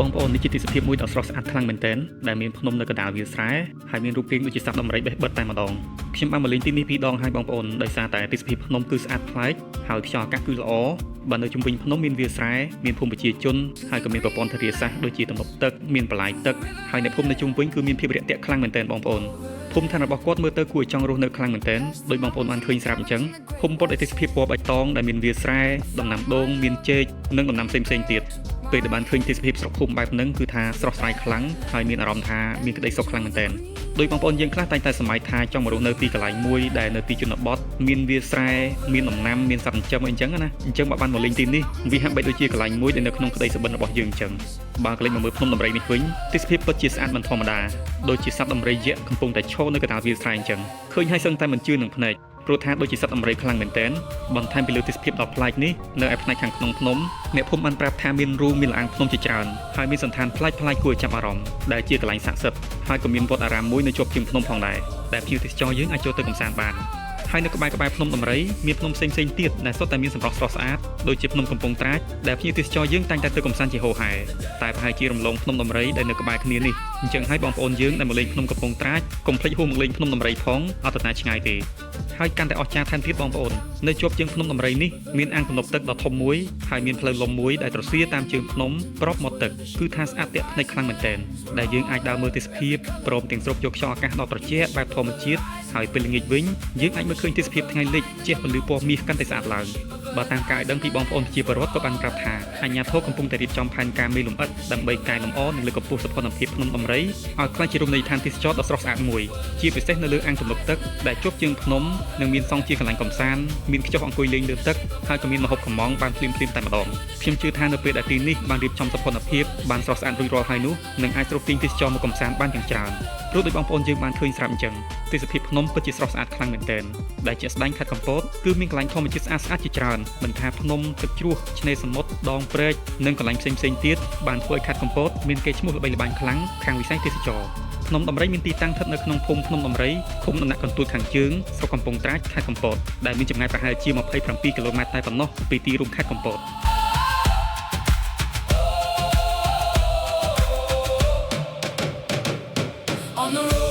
បងប្អូននេះជាទេសភាពមួយដ៏ស្រស់ស្អាតខ្លាំងមែនទែនដែលមានភ្នំនៅកណ្ដាលវាលស្រែហើយមានរូបរាងដូចជាសត្វដំរីបេះបិទតែម្ដងខ្ញុំបានមកលេងទីនេះ2 ដងហើយបងប្អូនដោយសារតែទេសភាពភ្នំគឺស្អាតប្លែកហើយខ្យល់អាកាសគឺល្អបើនៅជុំវិញភ្នំមានវាលស្រែមានភូមិប្រជាជនហើយក៏មានប្រព័ន្ធធារាសាស្ត្រដូចជាទំនប់ទឹកមានបន្លាយទឹកហើយនៅភូមិនៅជុំវិញគឺមានភាពរាក់ទាក់ខ្លាំងមែនទែនបងប្អូនភូមិឋានរបស់គាត់មើលទៅគួរឲ្យចង់រស់នៅខ្លាំងមែនទែនដោយបងប្អូនបានឃើញស្រាប់អញ្ចឹងភូមិពលទេសភាពពណ៌បៃតងដែលមានវាលស្រែដំណាំដូងមានចេកនិងដំណាំផ្សេងៗទៀតពេលដែលបានឃើញទេសភាពស្រុកភូមិបែបហ្នឹងគឺថាស្រស់ស្រាយខ្លាំងហើយមានអារម្មណ៍ថាមានក្តីសុខខ្លាំងមែនទែនដោយបងប្អូនយើងខ្លះតែងតែសម័យថាចង់មករស់នៅទីកន្លែងមួយដែលនៅទីជនបទមានវាលស្រែមានដំណាំមានសត្វចិញ្ចឹមអីចឹងណាអញ្ចឹងបើបានមកលេងទីនេះវាហាក់បីដូចជាកន្លែងមួយដែលនៅក្នុងក្តីសុបិនរបស់យើងអញ្ចឹងបើកលេចមកមើលភ្នំដំរីនេះវិញទេសភាពពិតជាស្អាតមិនធម្មតាដូចជាសត្វដំរីយក្សកំពុងតែឈរនៅកណ្ដាលវាលស្រែអញ្ចឹងឃើញហើយសឹងតែមិនជឿនឹងភ្នែកព្រោះថាដូចជាសត្វដំរីខ្លាំងមែនទែនបន្ថែមពីលើទេសភាពដ៏ប្លែកនេះនៅឯផ្នែកខាងក្នុងភ្នំអ្នកភូមិបានប្រាប់ថាមានរូងមានលំអាងភ្នំជាច្រើនហើយមានសន្តានប្លែកៗគួរឲ្យចាប់អារម្មណ៍ដែលជាកន្លែងស័ក្តិសិទ្ធិហើយក៏មានវត្តអារាមមួយនៅជាប់ជើងភ្នំផងដែរដែលភ្ញៀវទេសចរយើងអាចចូលទៅកម្សាន្តបានហើយនៅក្បែរភ្នំដំរីមានភ្នំផ្សេងៗទៀតដែលសុទ្ធតែមានសម្រស់ស្រស់ស្អាតដូចជាភ្នំកំពង់ត្រាចដែលភ្ញៀវទេសចរយើងតែងតែទៅកម្សាន្តជាហូរហែតែប្រហែលជារំលងភ្នំដំរីដែលនៅក្បែរគ្នានេះអញ្ចឹងហើយបងប្អូនយើងដែលមកលេងភ្នំកំពង់ត្រាចកុំភ្លេចហួសមកលេងភ្នំដំរីផងអត់ទៅណាឆ្ងាយទេហើយកាន់តែអស្ចារ្យថែមទៀតបងប្អូននៅជាប់ជើងភ្នំដំរីនេះមានអាងទំនប់ទឹកដ៏ធំមួយហើយមានផ្លូវលំមួយដែលត្រសៀតាមជើងភ្នំប្របមាត់ទឹកគឺថាស្អាតទាក់ភ្នែកខ្លាំងមែនទែនដែលយើងអាចដើរមើលទេសភាពព្រមទាំងស្រូបយកខ្យល់អាកាសដ៏ត្រជាក់បែបធម្មជាតិហើយពេលល្ងាចវិញយើងអាចមើលឃើញទេសភាពថ្ងៃលិចជះពន្លឺពណ៌មាសកាន់តែស្អាតឡើងបើតាមការឲ្យដឹងពីបងប្អូនប្រជាពលរដ្ឋក៏បានប្រាប់ថាអាជ្ញាធរកំពុងតែរៀបចំផែនការមេលម្អិតដើម្បីកែលម្អនិងលើកកម្ពស់សោភ័ណភាពភ្នំដំរីឲ្យក្លាយជារមណីយដ្ឋានទេសចរណ៍ដ៏ស្រស់ស្អាតមួយជាពិសេសនៅលើអាងទំនប់ទឹកដែលជាប់ជើងភ្នំនិងមានសង់ជាកន្លែងកម្សាន្តមានខ្ចុះអង្គុយលេងលើទឹកហើយក៏មានម្ហូបកំងបានភ្លាមៗតែម្ដងខ្ញុំជឿថានៅពេលដែលទីនេះបានរៀបចំសោភ័ណភាពបានស្រស់ស្អាតរួចរាល់ហើយនោះនឹងអាចស្រូបទាញទេសចរមកកម្សាន្តបានយ៉ាងច្រើនព្រោះដោយបងប្អូនយើងបានឃើញស្រាប់អញ្ចឹងទេសភាពភ្នំពិតជាស្រស់ស្អាតខ្លាំងមែនទែនដែលជាក់ស្ដែងខេត្តកំពតគឺមានកន្លែងធម្មជាតិស្អាតៗជាច្រើនមិនថាភ្នំទឹកជ្រោះឆ្នេរសមុទ្រដងព្រែកនិងកន្លែងផ្សេងៗទៀតបានធ្វើឲ្យខេត្តកំពតមានកេរ្តិ៍ឈ្មោះល្បីល្បាញខ្លាំងខាងវិស័យទេសចរណ៍ភ្នំដំរីមានទីតាំងស្ថិតនៅក្នុងភូមិភ្នំដំរីឃុំដំណាក់កន្ទួតខាងជើងស្រុកកំពង់ត្រាចខេត្តកំពតដែលមានចម្ងាយប្រហែលជា27 គីឡូម៉ែត្រតែប៉ុណ្ណោះពីទីរួមខេត្តកំពតOn the road